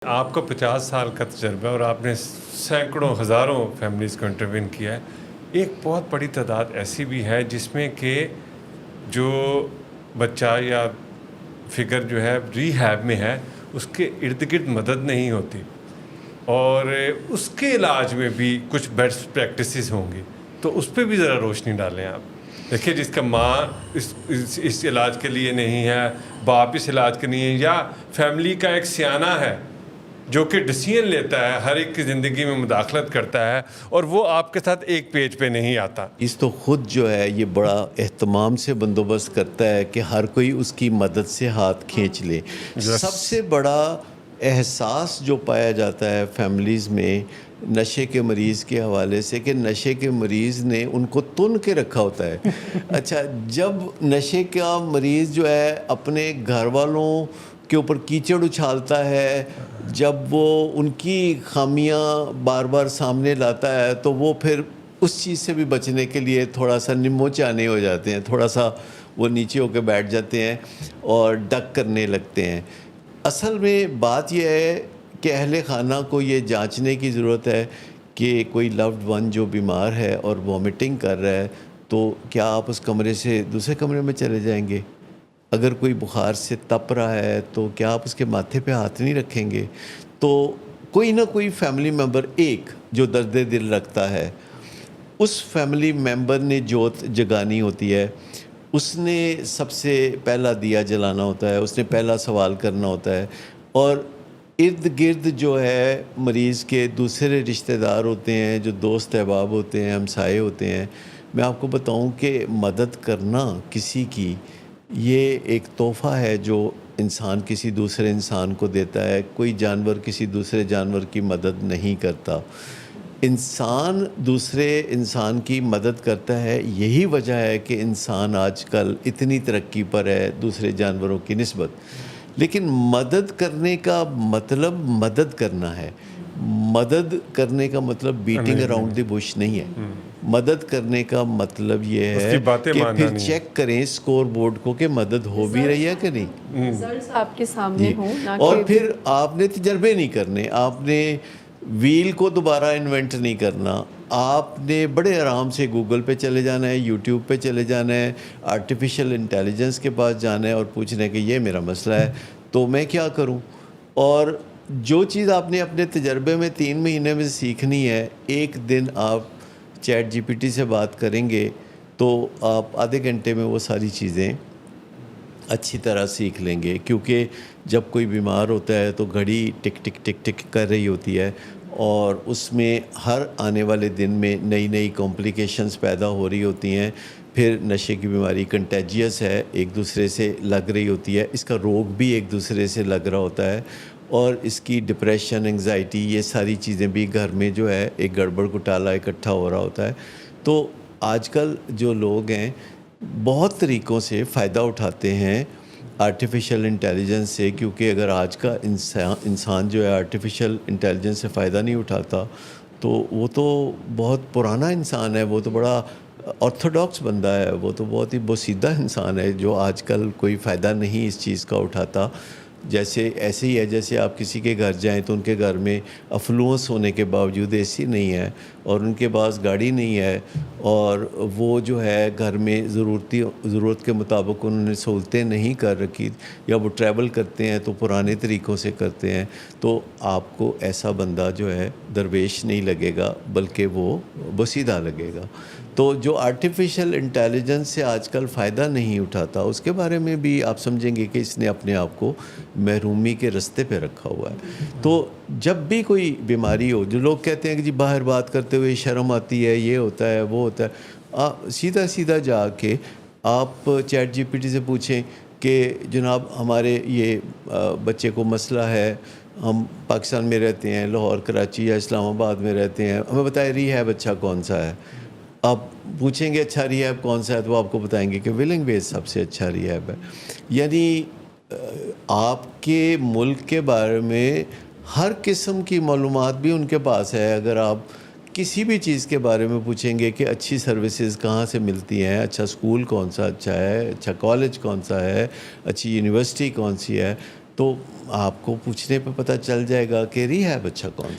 آپ کا 50 سال کا تجربہ ہے اور آپ نے سینکڑوں ہزاروں فیملیز کو انٹروین کیا ہے. ایک بہت بڑی تعداد ایسی بھی ہے جس میں کہ جو بچہ یا فگر جو ہے ری ہیب میں ہے اس کے ارد گرد مدد نہیں ہوتی اور اس کے علاج میں بھی کچھ بیسٹ پریکٹسز ہوں گی, تو اس پہ بھی ذرا روشنی ڈالیں آپ. دیکھیے جس کا ماں اس علاج کے لیے نہیں ہے, باپ اس علاج کے نہیں ہے, یا فیملی کا ایک سیانہ ہے جو کہ ڈیسیژن لیتا ہے, ہر ایک کی زندگی میں مداخلت کرتا ہے اور وہ آپ کے ساتھ ایک پیج پہ نہیں آتا. اس تو خود جو ہے یہ بڑا اہتمام سے بندوبست کرتا ہے کہ ہر کوئی اس کی مدد سے ہاتھ کھینچ لے. سب سے بڑا احساس جو پایا جاتا ہے فیملیز میں نشے کے مریض کے حوالے سے کہ نشے کے مریض نے ان کو تن کے رکھا ہوتا ہے. اچھا, جب نشے کا مریض جو ہے اپنے گھر والوں کے اوپر کیچڑ اچھالتا ہے, جب وہ ان کی خامیاں بار بار سامنے لاتا ہے, تو وہ پھر اس چیز سے بھی بچنے کے لیے تھوڑا سا نمو چانے ہو جاتے ہیں, تھوڑا سا وہ نیچے ہو کے بیٹھ جاتے ہیں اور ڈک کرنے لگتے ہیں. اصل میں بات یہ ہے کہ اہل خانہ کو یہ جانچنے کی ضرورت ہے کہ کوئی لوڈ ون جو بیمار ہے اور وامٹنگ کر رہا ہے تو کیا آپ اس کمرے سے دوسرے کمرے میں چلے جائیں گے؟ اگر کوئی بخار سے تپ رہا ہے تو کیا آپ اس کے ماتھے پہ ہاتھ نہیں رکھیں گے؟ تو کوئی نہ کوئی فیملی ممبر ایک جو درد دل رکھتا ہے, اس فیملی ممبر نے جوت جگانی ہوتی ہے, اس نے سب سے پہلا دیا جلانا ہوتا ہے, اس نے پہلا سوال کرنا ہوتا ہے. اور ارد گرد جو ہے مریض کے دوسرے رشتہ دار ہوتے ہیں, جو دوست احباب ہوتے ہیں, ہمسائے ہوتے ہیں. میں آپ کو بتاؤں کہ مدد کرنا کسی کی یہ ایک تحفہ ہے جو انسان کسی دوسرے انسان کو دیتا ہے. کوئی جانور کسی دوسرے جانور کی مدد نہیں کرتا, انسان دوسرے انسان کی مدد کرتا ہے. یہی وجہ ہے کہ انسان آج کل اتنی ترقی پر ہے دوسرے جانوروں کی نسبت. لیکن مدد کرنے کا مطلب مدد کرنا ہے. مدد کرنے کا مطلب بیٹنگ اراؤنڈ دی بش نہیں ہے. مدد کرنے کا مطلب یہ ہے کہ پھر چیک کریں سکور بورڈ کو کہ مدد ہو بھی رہی ہے کہ نہیں. رزلٹس آپ کے سامنے ہوں. اور پھر آپ نے تجربے نہیں کرنے, آپ نے ویل کو دوبارہ انوینٹ نہیں کرنا, آپ نے بڑے آرام سے گوگل پہ چلے جانا ہے, یوٹیوب پہ چلے جانا ہے, آرٹیفیشل انٹیلیجنس کے پاس جانا ہے اور پوچھنا ہے کہ یہ میرا مسئلہ ہے تو میں کیا کروں. اور جو چیز آپ نے اپنے تجربے میں 3 مہینے میں سیکھنی ہے, ایک دن آپ چیٹ جی پی ٹی سے بات کریں گے تو آپ آدھے گھنٹے میں وہ ساری چیزیں اچھی طرح سیکھ لیں گے. کیونکہ جب کوئی بیمار ہوتا ہے تو گھڑی ٹک ٹک ٹک ٹک کر رہی ہوتی ہے اور اس میں ہر آنے والے دن میں نئی نئی کمپلیکیشنز پیدا ہو رہی ہوتی ہیں. پھر نشے کی بیماری کنٹیجیس ہے, ایک دوسرے سے لگ رہی ہوتی ہے, اس کا روگ بھی ایک دوسرے سے لگ رہا ہوتا ہے, اور اس کی ڈپریشن, انگزائٹی, یہ ساری چیزیں بھی گھر میں جو ہے ایک گڑبڑ گھوٹالا اکٹھا ہو رہا ہوتا ہے. تو آج کل جو لوگ ہیں بہت طریقوں سے فائدہ اٹھاتے ہیں آرٹیفیشل انٹیلیجنس سے, کیونکہ اگر آج کا انسان جو ہے آرٹیفیشل انٹیلیجنس سے فائدہ نہیں اٹھاتا تو وہ تو بہت پرانا انسان ہے, وہ تو بڑا آرتھوڈاکس بندہ ہے, وہ تو بہت ہی بوسیدہ انسان ہے جو آج کل کوئی فائدہ نہیں اس چیز کا اٹھاتا. جیسے ایسے ہی ہے جیسے آپ کسی کے گھر جائیں تو ان کے گھر میں افلوئنس ہونے کے باوجود اے سی نہیں ہے اور ان کے پاس گاڑی نہیں ہے, اور وہ جو ہے گھر میں ضرورت کے مطابق انہوں نے سہولتیں نہیں کر رکھی, یا وہ ٹریول کرتے ہیں تو پرانے طریقوں سے کرتے ہیں, تو آپ کو ایسا بندہ جو ہے درویش نہیں لگے گا بلکہ وہ بوسیدہ لگے گا. تو جو آرٹیفیشل انٹیلیجنس سے آج کل فائدہ نہیں اٹھاتا اس کے بارے میں بھی آپ سمجھیں گے کہ اس نے اپنے آپ کو محرومی کے رستے پہ رکھا ہوا ہے. تو جب بھی کوئی بیماری ہو, جو لوگ کہتے ہیں کہ جی باہر بات کرتے ہوئے شرم آتی ہے, یہ ہوتا ہے وہ ہوتا ہے, سیدھا جا کے آپ چیٹ جی پی ٹی سے پوچھیں کہ جناب ہمارے یہ بچے کو مسئلہ ہے, ہم پاکستان میں رہتے ہیں, لاہور, کراچی یا اسلام آباد میں رہتے ہیں, ہمیں بتائیں ریہیب اچھا کون سا ہے. آپ پوچھیں گے اچھا ریہیب کون سا ہے تو وہ آپ کو بتائیں گے کہ ولنگ بیس سب سے اچھا ریہیب ہے. یعنی آپ کے ملک کے بارے میں ہر قسم کی معلومات بھی ان کے پاس ہے. اگر آپ کسی بھی چیز کے بارے میں پوچھیں گے کہ اچھی سروسز کہاں سے ملتی ہیں, اچھا اسکول کون سا اچھا ہے, اچھا کالج کون سا ہے, اچھی یونیورسٹی کون سی ہے, تو آپ کو پوچھنے پہ پتہ چل جائے گا کہ ریہیب اچھا کون